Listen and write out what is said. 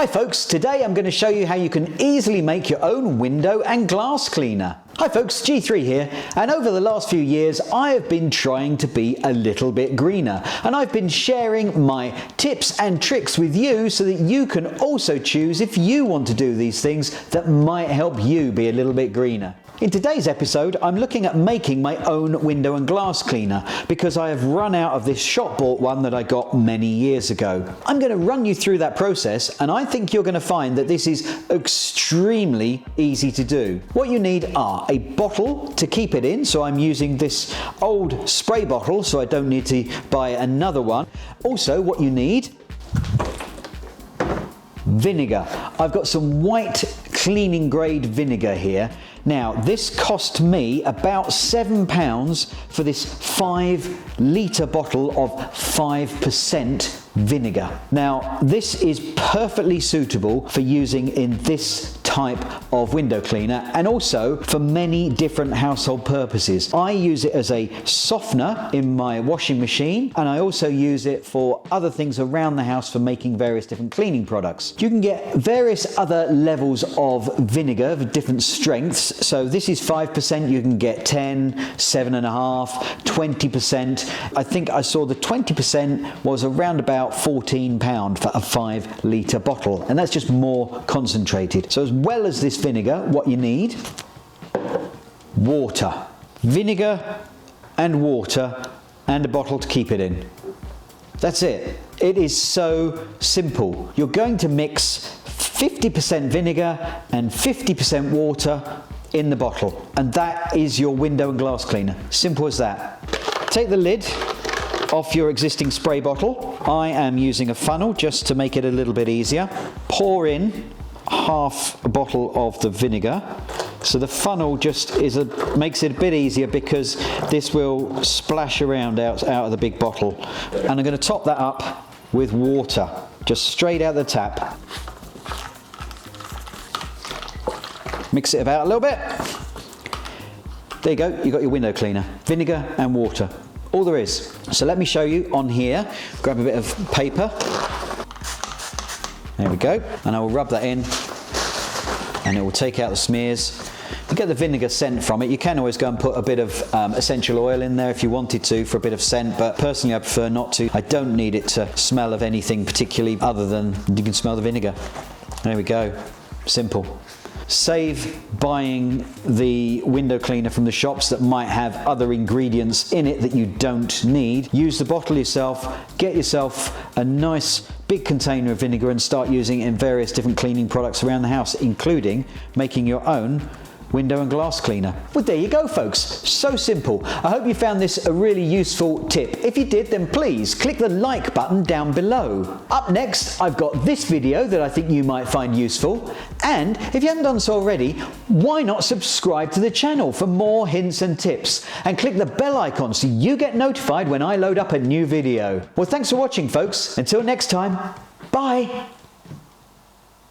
Hi folks, today I'm going to show you how you can easily make your own window and glass cleaner. Hi folks, G3 here, and over the last few years I have been trying to be a little bit greener, and I've been sharing my tips and tricks with you so that you can also choose if you want to do these things that might help you be a little bit greener. In today's episode, I'm looking at making my own window and glass cleaner because I have run out of this shop-bought one that I got many years ago. I'm going to run you through that process, and I think you're going to find that this is extremely easy to do. What you need are a bottle to keep it in, so I'm using this old spray bottle so I don't need to buy another one. Also, what you need: vinegar. I've got some white cleaning grade vinegar here. Now, this cost me about £7 for this 5-litre bottle of 5% vinegar. Now, this is perfectly suitable for using in this type of window cleaner and also for many different household purposes. I use it as a softener in my washing machine, and I also use it for other things around the house for making various different cleaning products. You can get various other levels of vinegar of different strengths. So this is 5%, you can get 10, 7.5, 20%. I think I saw the 20% was around about £14 for a 5-litre bottle, and that's just more concentrated. So as well as this vinegar, what you need: water. Vinegar and water and a bottle to keep it in. That's it. It is so simple. You're going to mix 50% vinegar and 50% water in the bottle, and that is your window and glass cleaner. Simple as that. Take the lid off your existing spray bottle. I am using a funnel just to make it a little bit easier. Pour in half a bottle of the vinegar. So the funnel just makes it a bit easier because this will splash around out of the big bottle. And I'm going to top that up with water, just straight out the tap. Mix it about a little bit. There you go, you've got your window cleaner. Vinegar and water, all there is. So let me show you on here. Grab a bit of paper. There we go. And I will rub that in and it will take out the smears. You get the vinegar scent from it. You can always go and put a bit of essential oil in there if you wanted to for a bit of scent, but personally I prefer not to. I don't need it to smell of anything particularly other than you can smell the vinegar. There we go. Simple. Save buying the window cleaner from the shops that might have other ingredients in it that you don't need. Use the bottle yourself, get yourself a nice big container of vinegar and start using it in various different cleaning products around the house, including making your own window and glass cleaner. Well, there you go folks, so simple. I hope you found this a really useful tip. If you did, then please click the like button down below. Up next, I've got this video that I think you might find useful, and if you haven't done so already, why not subscribe to the channel for more hints and tips, and click the bell icon so you get notified when I load up a new video. Well, thanks for watching folks. Until next time, bye.